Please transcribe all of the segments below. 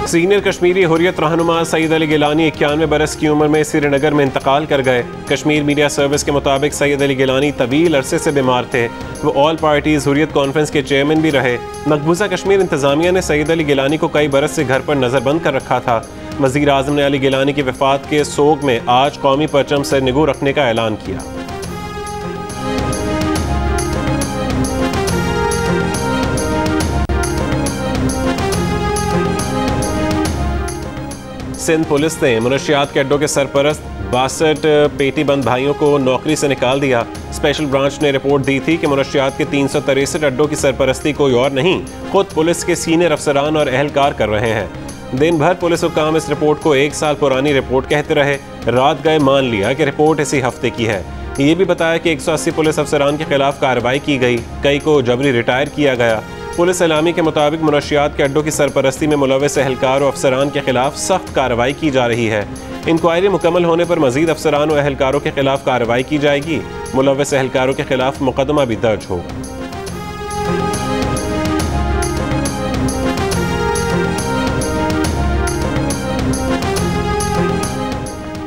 Senior Kashmiri Hurriyat रहनुमा सईद अली गिलानी 91 बरस की उम्र में श्रीनगर में इंतकाल कर गए। कश्मीर मीडिया सर्विस के मुताबिक सईद अली गिलानी तवील अरसे से बीमार थे। वो ऑल पार्टीज़ हुर्रियत कॉन्फ्रेंस के चेयरमैन भी रहे। मकबूजा कश्मीर इंतजामिया ने सईद अली गिलानी को कई बरस से घर पर नज़रबंद कर रखा था। वज़ीर आज़म ने अली गिलानी की वफ़ात के सोग में आज कौमी परचम से निगू रखने का ऐलान किया। सिंध पुलिस ने मुनशियात के अड्डों के सरपरस्त 62 पेटीबंद भाइयों को नौकरी से निकाल दिया। स्पेशल ब्रांच ने रिपोर्ट दी थी कि मुनशियात के 363 अड्डों की सरपरस्ती कोई और नहीं, खुद पुलिस के सीनियर अफसरान और अहलकार कर रहे हैं। दिन भर पुलिस हुक्काम इस रिपोर्ट को 1 साल पुरानी रिपोर्ट कहते रहे। रात गए मान लिया कि रिपोर्ट इसी हफ्ते की है। ये भी बताया कि 180 पुलिस अफसरान के खिलाफ कार्रवाई की गई, कई को जबरी रिटायर किया गया। पुलिस एलामी के मुताबिक मुनशियात के अड्डों की सरपरस्ती में मुलव्वस एहलकार और अफसरान के खिलाफ सख्त कार्रवाई की जा रही है। इंक्वायरी मुकम्मल होने पर मजीद अफसरान और एहलकारों के खिलाफ कार्रवाई की जाएगी। मुलव्वस एहलकारों के खिलाफ मुकदमा भी दर्ज होगा।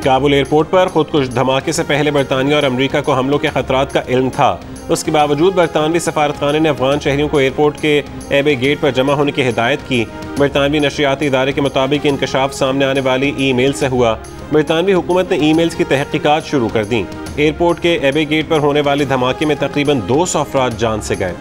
काबुल एयरपोर्ट पर खुदकुश धमाके से पहले बरतानिया और अमरीका को हमलों के खतरात का इल्म था। उसके बावजूद बरतानवी सफारतखाने ने अफगान शहरियों को एयरपोर्ट के एबे गेट पर जमा होने की हिदायत की। बरतानवी नशरियाती इदारे के मुताबिक इंकशाफ सामने आने वाली ईमेल से हुआ। बरतानवी हुकूमत ने ईमेल्स की तहकीकात शुरू कर दी। एयरपोर्ट के एबे गेट पर होने वाले धमाके में तकरीबन 200 अफराद जान से गए।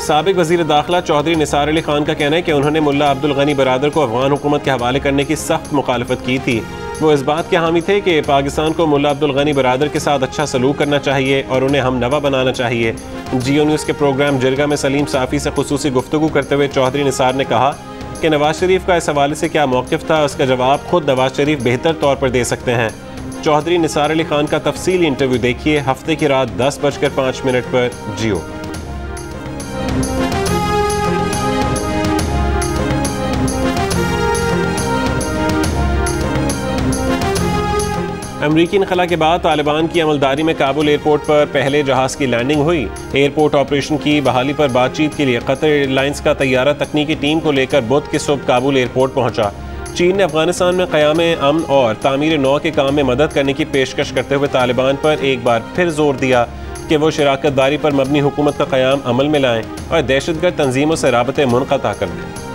साबिक वज़ीर दाखिला चौधरी निसार अली खान का कहना है कि उन्होंने मुल्ला अब्दुल गनी बरादर को अफगान हुकूमत के हवाले करने की सख्त मुखालफत की थी। वो इस बात के हामी थे कि पाकिस्तान को मुल्ला अब्दुल गनी बरादर के साथ अच्छा सलूक करना चाहिए और उन्हें हम नवा बनाना चाहिए। जियो न्यूज़ के प्रोग्राम जिरगा में सलीम साफ़ी से खुसूसी गुफ्तगू करते हुए चौधरी निसार ने कहा कि नवाज शरीफ का इस हवाले से क्या मौक़िफ़ था, उसका जवाब खुद नवाज शरीफ बेहतर तौर पर दे सकते हैं। चौधरी निसार अली खान का तफसीली इंटरव्यू देखिए हफ्ते की रात 10:05 पर जियो। अमरीकी इनखला के बाद तालिबान की अमलदारी में काबुल एयरपोर्ट पर पहले जहाज़ की लैंडिंग हुई। एयरपोर्ट ऑपरेशन की बहाली पर बातचीत के लिए कतर एयरलाइंस का तैयारा तकनीकी टीम को लेकर बुध की सुबह काबुल एयरपोर्ट पहुंचा। चीन ने अफगानिस्तान में क़याम अमन और तामीर नौ के काम में मदद करने की पेशकश करते हुए तालिबान पर एक बार फिर जोर दिया कि वो शराकतदारी पर मबनी हुकूमत का क़याम अमल में लाएँ और दहशतगर्द तंजीमों से राबते मुनक़ता कर दें।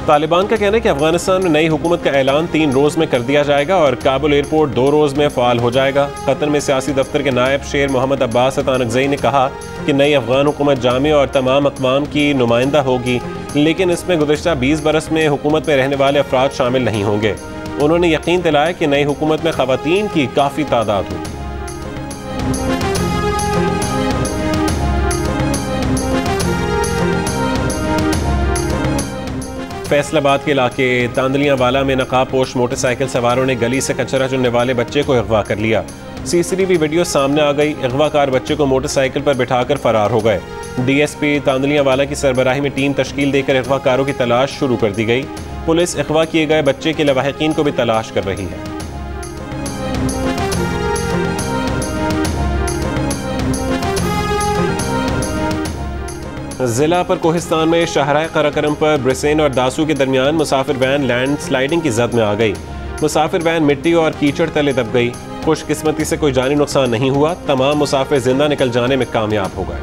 तालिबान का कहना है कि अफगानिस्तान में नई हुकूमत का ऐलान 3 रोज़ में कर दिया जाएगा और काबुल एयरपोर्ट 2 रोज़ में फ़ाल हो जाएगा। कतर में सियासी दफ्तर के नायब शेर मोहम्मद अब्बास अतानकज़ई ने कहा कि नई अफगान हुकूमत जामे और तमाम अक़वाम की नुमाइंदा होगी, लेकिन इसमें गुज़श्ता 20 बरस में हुकूमत में रहने वाले अफराद शामिल नहीं होंगे। उन्होंने यकीन दिलाया कि नई हुकूमत में ख़वातीन की काफ़ी तादाद होगी। फैसलाबाद के इलाके तांदलियावाला में नकाबपोश मोटरसाइकिल सवारों ने गली से कचरा चुनने वाले बच्चे को अगवा कर लिया। सीसीटीवी वीडियो सामने आ गई। अगवाकार बच्चे को मोटरसाइकिल पर बिठाकर फरार हो गए। डीएसपी तांदलियावाला की सरबराही में टीम तश्कील देकर अगवाकारों की तलाश शुरू कर दी गई। पुलिस अगवा किए गए बच्चे के लवाहिकीन को भी तलाश कर रही है। जिला पर कोहिस्तान में शाहराह कराकरम पर ब्रिसेन और दासू के दरमियान मुसाफिर वैन लैंड स्लाइडिंग की जद में आ गई। मुसाफिर वैन मिट्टी और कीचड़ तले दब गई। खुशकिस्मती से कोई जानी नुकसान नहीं हुआ। तमाम मुसाफिर जिंदा निकल जाने में कामयाब हो गए।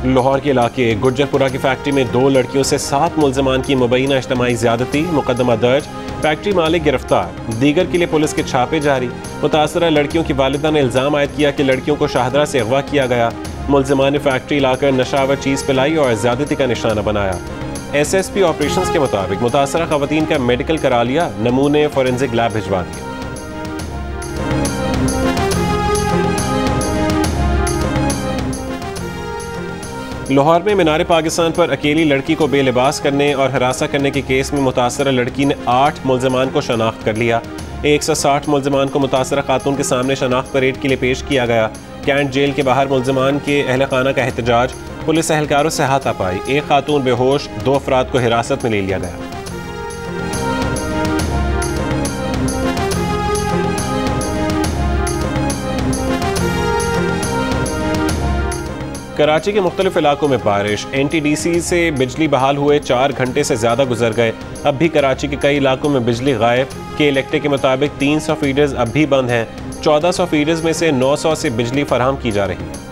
लाहौर के इलाके गुज्जरपुरा की फैक्ट्री में 2 लड़कियों से 7 मुलजमान की मुबैना इज्तिमाई ज़्यादती, मुकदमा दर्ज, फैक्ट्री मालिक गिरफ्तार। दीगर के लिए पुलिस के छापे जारी। मुतासरा लड़कियों की वालिदा ने इल्ज़ाम आयद किया कि लड़कियों को शाहदरा से अगवा किया गया। मुलजमान ने फैक्ट्री लाकर नशावर चीज़ पिलाई और ज़्यादती का निशाना बनाया। SSP ऑपरेशंस के मुताबिक मुतासरा खवातीन का मेडिकल करा लिया, नमूने फोरेंसिक लैब भिजवा दिए। लाहौर में मीनार पाकिस्तान पर अकेली लड़की को बेलिबास करने और हरासा करने के केस में मुतासरा लड़की ने 8 मुलजमान को शनाख्त कर लिया। 160 मुलजमान को मुतासरा खातून के सामने शनाख्त परेड के लिए पेश किया गया। कैंट जेल के बाहर मुलजमान के अहल खाना का एहतजाज, पुलिस एहलकारों से हाथापाई, एक खातून बेहोश, 2 अफराद को हिरासत में ले लिया गया। कराची के मुख्तलिफ इलाकों में बारिश, NTDC से बिजली बहाल हुए 4 घंटे से ज़्यादा गुजर गए। अब भी कराची के कई इलाकों में बिजली गायब। के इलेक्ट्रिक के मुताबिक 300 फीडर्स अब भी बंद हैं। 1400 फीडर्स में से 900 से बिजली फराहम की जा रही है।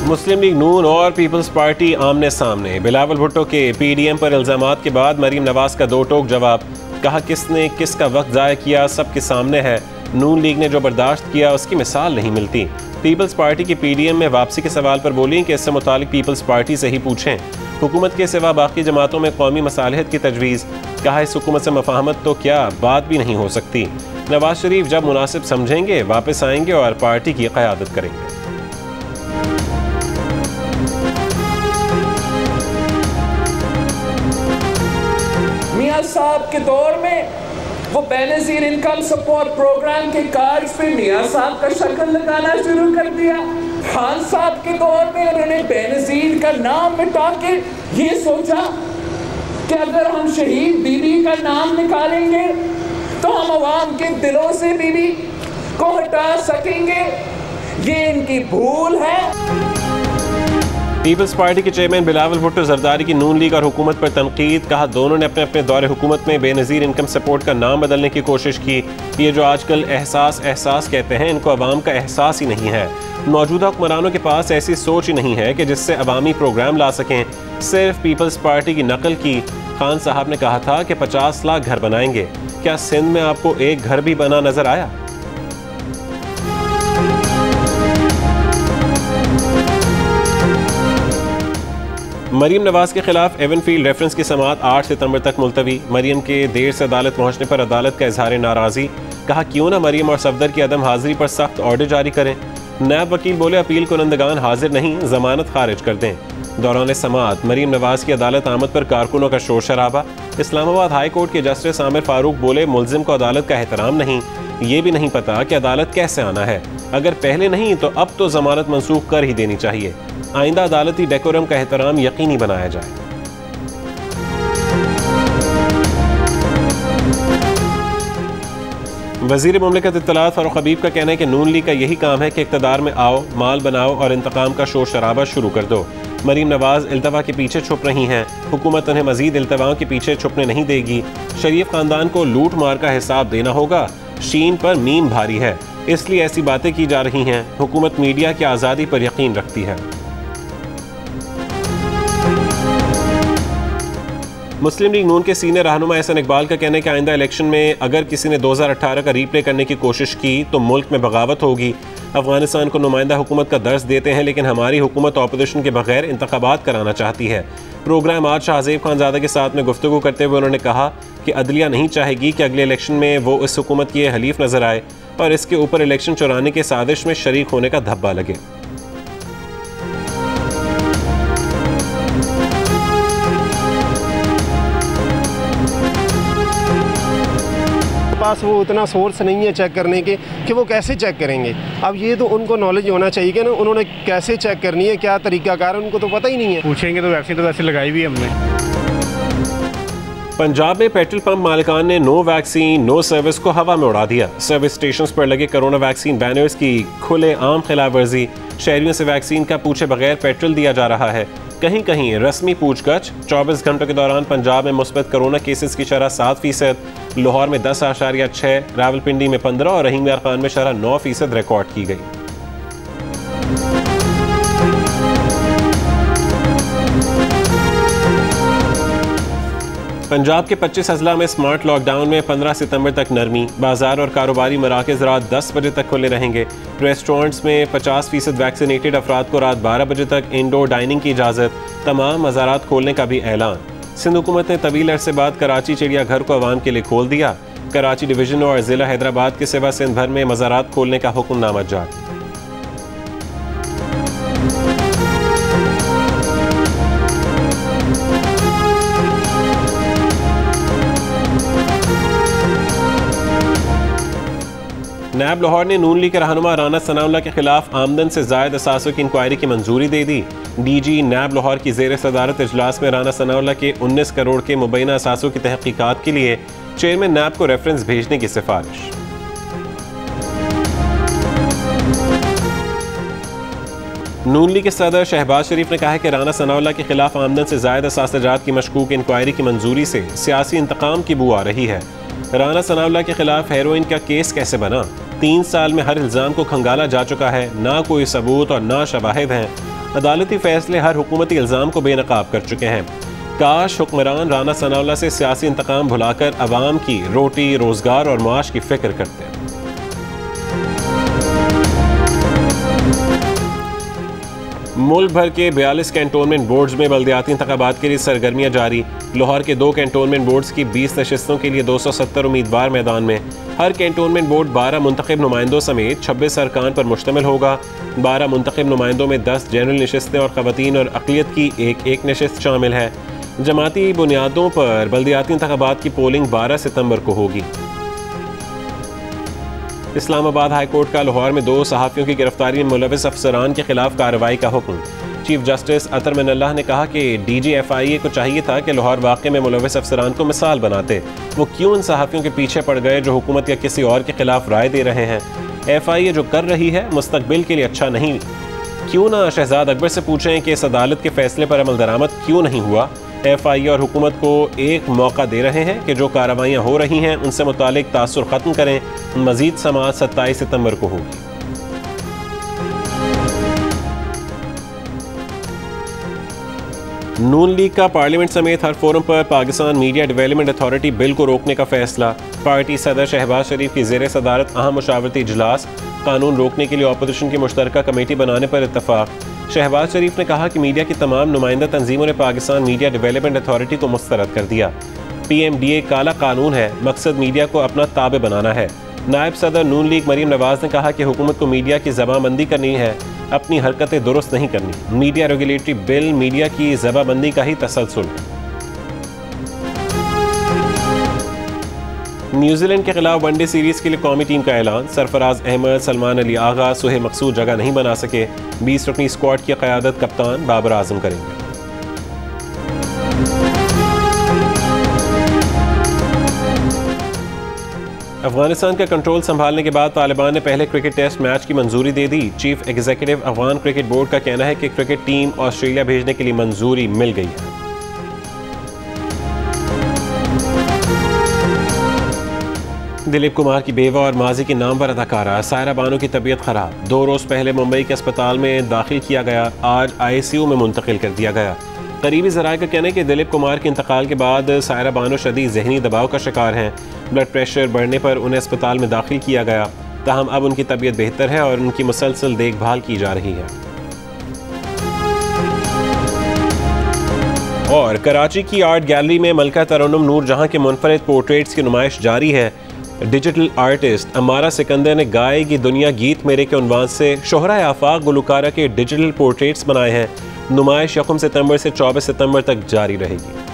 मुस्लिम लीग नून और पीपल्स पार्टी आमने सामने। बिलावल भुट्टो के PDM पर इल्जामात के बाद मरीम नवाज का दो टोक जवाब। कहा किसने किसका वक्त ज़ाया किया सबके सामने है। नून लीग ने जो बर्दाश्त किया उसकी मिसाल नहीं मिलती। पीपल्स पार्टी की PDM में वापसी के सवाल पर बोली कि इससे मुतालिक पीपल्स पार्टी से ही पूछें। हुकूमत के सिवा बाकी जमातों में कौमी मसालहत की तजवीज़। कहा इस हुकूमत से मफाहमत तो क्या बात भी नहीं हो सकती। नवाज शरीफ जब मुनासिब समझेंगे वापस आएंगे और पार्टी की क़यादत करेंगे। मियां साहब के दौर में वो बेनज़ीर इनकम सपोर्ट प्रोग्राम के कार्ड पे मियां साहब का शक्ल लगाना शुरू कर दिया। खान साहब के दौर में उन्होंने बेनज़ीर का नाम मिटा के ये सोचा कि अगर हम शहीद बीबी का नाम निकालेंगे तो हम अवाम के दिलों से बीबी को हटा सकेंगे। ये इनकी भूल है। पीपल्स पार्टी के चेयरमैन बिलावल भुट्टो जरदारी की नून लीग और हुकूमत पर तनकीद। कहा दोनों ने अपने अपने दौरे हुकूमत में बेनज़ीर इनकम सपोर्ट का नाम बदलने की कोशिश की। ये जो आजकल एहसास कहते हैं इनको अवाम का एहसास ही नहीं है। मौजूदा हुक्मरानों के पास ऐसी सोच ही नहीं है कि जिससे अवामी प्रोग्राम ला सकें। सिर्फ पीपल्स पार्टी की नकल की। खान साहब ने कहा था कि 50 लाख घर बनाएंगे। क्या सिंध में आपको एक घर भी बना नजर आया? मरीम नवाज के खिलाफ एवनफील्ड रेफरेंस की समाअत 8 सितंबर तक मुलतवी। मरीम के देर से अदालत पहुंचने पर अदालत का इजहार नाराज़गी। कहा क्यों ना मरीम और सफदर की अदम हाजिरी पर सख्त ऑर्डर जारी करें। नायब वकील बोले अपील कुनंदगान हाजिर नहीं, जमानत खारिज कर दें। दौरान समाअत मरीम नवाज की अदालत आमद पर कारकुनों का शोर शराबा। इस्लामाबाद हाई कोर्ट के जस्टिस आमिर फारूक बोले मुलजिम को अदालत का एहतराम नहीं, ये भी नहीं पता कि अदालत कैसे आना है। अगर पहले नहीं तो अब तो जमानत मंसूख कर ही देनी चाहिए। आइंदा अदालती डेकोरम का एहतराम यकीनी बनाया जाए। वज़ीर मुमलिकत इत्तलात फारूक हबीब का कहना है कि नून लीग का यही काम है कि इक़्तिदार में आओ, माल बनाओ और इंतकाम का शोर शराबा शुरू कर दो। मरीम नवाज इल्तवा के पीछे छुप रही हैं। हुकूमत उन्हें मजीद इल्तवाओं के पीछे छुपने नहीं देगी। शरीफ खानदान को लूट मार का हिसाब देना होगा। शीन पर मीम भारी है, इसलिए ऐसी बातें की जा रही हैं। हुकूमत मीडिया की आज़ादी पर यकीन रखती है। मुस्लिम लीग नून के सीनियर रहनुमा एहसन इकबाल का कहना है कि आइंदा इलेक्शन में अगर किसी ने 2018 का रीप्ले करने की कोशिश की तो मुल्क में बगावत होगी। अफगानिस्तान को नुमाइंदा हुकूमत का दर्ज देते हैं, लेकिन हमारी हुकूमत अपोजिशन के बगैर इंतखाबात कराना चाहती है। प्रोग्राम आज शाहजेब खानजादा के साथ में गुफ्तगू करते हुए उन्होंने कहा कि अदलिया नहीं चाहेगी कि अगले इलेक्शन में वो इस हुकूमत की हलीफ नजर आए और इसके ऊपर इलेक्शन चुराने के साजिश में शरीक होने का धब्बा लगे। पास वो उतना सोर्स नहीं है चेक करने के कि वो कैसे चेक करेंगे। अब ये तो उनको नॉलेज होना चाहिए कि ना उन्होंने कैसे चेक करनी है, क्या तरीकाकार है, उनको तो पता ही नहीं है। पूछेंगे तो वैक्सीन तो वैसे लगाई भी हमने। पंजाब में पेट्रोल पंप मालिकान ने नो वैक्सीन नो सर्विस को हवा में उड़ा दिया। सर्विस स्टेशंस पर लगे कोरोना वैक्सीन बैनर्स की खुले आम खिलाफ वर्जी। शहरियों से वैक्सीन का पूछे बगैर पेट्रोल दिया जा रहा है। कहीं कहीं रस्मी पूछगछ। 24 घंटों के दौरान पंजाब में मुस्बत कोरोना केसेस की शरह 7%, लाहौर में 10.6, रावलपिंडी में 15 और रहीम यार खान में शरह 9% रिकॉर्ड की गई। पंजाब के 25 अजला में स्मार्ट लॉकडाउन में 15 सितंबर तक नरमी। बाजार और कारोबारी मराकज़ रात 10 बजे तक खुले रहेंगे। रेस्टोरेंट्स में 50% वैक्सीनेटेड अफराद को रात 12 बजे तक इंडोर डाइनिंग की इजाज़त। तमाम मज़ारात खोलने का भी ऐलान। सिंध हुकूमत ने तवील अरसे बाद कराची चिड़ियाघर को आवाम के लिए खोल दिया। कराची डिवीज़न और ज़िला हैदराबाद के सिवा सिंध भर में मज़ारात खोलने का हुक्मनामा जारी। नैब लाहौर ने नून लीग के रहनुमा राना सनाउल्लाह के खिलाफ आमदन से जायद असासों की इंक्वायरी की मंजूरी दे दी। DG नैब लाहौर की ज़ेर सदारत इजलास में राना सनाउल्लाह के 19 करोड़ के मुबैना असासों की तहकीकात के लिए चेयरमैन नैब को रेफरेंस भेजने की सिफारिश। नून लीग के सदर शहबाज शरीफ ने कहा है कि राना सनाउल्लाह के खिलाफ आमदन से जायद असासजात की मशकूक इंक्वायरी की मंजूरी से सियासी इंतकाम की बू आ रही है। राना सनाउल्लाह के खिलाफ हेरोइन का केस कैसे बना? 3 साल में हर इल्ज़ाम को खंगाला जा चुका है, ना कोई सबूत और ना शवाहिद हैं। अदालती फैसले हर हुकूमती इल्ज़ाम को बेनकाब कर चुके हैं। काश हुक्मरान राना सनाउल्लाह से सियासी इंतकाम भुलाकर अवाम की रोटी, रोज़गार और मुआश की फ़िक्र करते हैं। मुल्क भर के 42 कैंटोनमेंट बोर्ड्स में बल्दियाती इंतखाबात के लिए सरगर्मियां जारी। लाहौर के 2 कैंटोनमेंट बोर्ड्स की 20 नशिस्तों के लिए 270 उम्मीदवार मैदान में। हर कैंटोनमेंट बोर्ड 12 मुंतखब नुमाइंदों समेत 26 अरकान पर मुश्तमिल होगा। 12 मुंतखब नुमाइंदों में 10 जनरल नशिस्तें और ख़वातीन और अक़लियत की एक नशिस्त शामिल है। जमाती बुनियादों पर बल्दियाती इंतखाबात की पोलिंग 12 सितंबर को होगी। इस्लामाबाद हाई कोर्ट का लाहौर में 2 सहाफ़ियों की गिरफ्तारी में मुलविस अफसरान के खिलाफ कार्रवाई का हुक्म। चीफ जस्टिस अतर मिनल्लाह ने कहा कि DG FIA को चाहिए था कि लाहौर वाक़े में मुलविस अफसरान को मिसाल बनाते। वो क्यों उन सहाफ़ियों के पीछे पड़ गए जो हुकूमत या किसी और के खिलाफ राय दे रहे हैं? FIA जो कर रही है मुस्तकबिल के लिए अच्छा नहीं। क्यों ना शहजाद अकबर से पूछें कि इस अदालत के फैसले पर अमल दरामद क्यों नहीं हुआ? FIA और हुकूमत को एक मौका दे रहे हैं कि जो कार्रवाइयाँ हो रही हैं उनसे मुतालिक तासुर ख़त्म करें। मज़ीद समाअत 27 सितंबर को होगी। नून लीग का पार्लियामेंट समेत हर फोरम पर Pakistan media development authority bill को रोकने का फैसला। पार्टी सदर शहबाज शरीफ की ज़ेर सदारत अहम मुशावरती इजलास। कानून रोकने के लिए अपोजिशन की मुश्तरका कमेटी बनाने पर इत्तफाक। शहबाज शरीफ ने कहा कि मीडिया की तमाम नुमाइंदा तंजीमों ने पाकिस्तान मीडिया डेवलपमेंट अथॉरिटी को मुस्तरद कर दिया। PMDA काला कानून है, मकसद मीडिया को अपना ताबे बनाना है। नायब सदर नून लीग मरीम नवाज ने कहा कि हुकूमत को मीडिया की ज़बाबंदी करनी है, अपनी हरकतें दुरुस्त नहीं करनी। मीडिया रेगुलेटरी बिल मीडिया की ज़बाबंदी का ही तसलसल है। न्यूजीलैंड के खिलाफ वनडे सीरीज के लिए कौमी टीम का ऐलान। सरफराज अहमद, सलमान अली आगा, सुहेल मकसूद जगह नहीं बना सके। 20 रुकनी स्क्वाड की क़यादत कप्तान बाबर आजम करेंगे। अफगानिस्तान का कंट्रोल संभालने के बाद तालिबान ने पहले क्रिकेट टेस्ट मैच की मंजूरी दे दी। Chief executive Afghan cricket board का कहना है कि क्रिकेट टीम ऑस्ट्रेलिया भेजने के लिए मंजूरी मिल गई है। दिलीप कुमार की बेवा और माजी की नामवर अदाकारा सायरा बानो की तबीयत खराब। 2 रोज़ पहले मुंबई के अस्पताल में दाखिल किया गया, आज ICU में मुंतकिल कर दिया गया। करीबी ज़राए का कहना है कि दिलीप कुमार के इंतकाल के बाद सायरा बानो शदीद ज़हनी दबाव का शिकार हैं। ब्लड प्रेशर बढ़ने पर उन्हें अस्पताल में दाखिल किया गया। ताहम अब उनकी तबीयत बेहतर है और उनकी मुसलसल देखभाल की जा रही है। और कराची की आर्ट गैलरी में मलका तरन्नुम नूरजहां के मुनफरिद पोर्ट्रेट्स की नुमाइश जारी है। डिजिटल आर्टिस्ट अमारा सिकंदर ने गाएगी दुनिया गीत मेरे के उन्वान से शोहरा आफाक गुलकारा के डिजिटल पोर्ट्रेट्स बनाए हैं। नुमाइश 1 सितंबर से 24 सितंबर तक जारी रहेगी।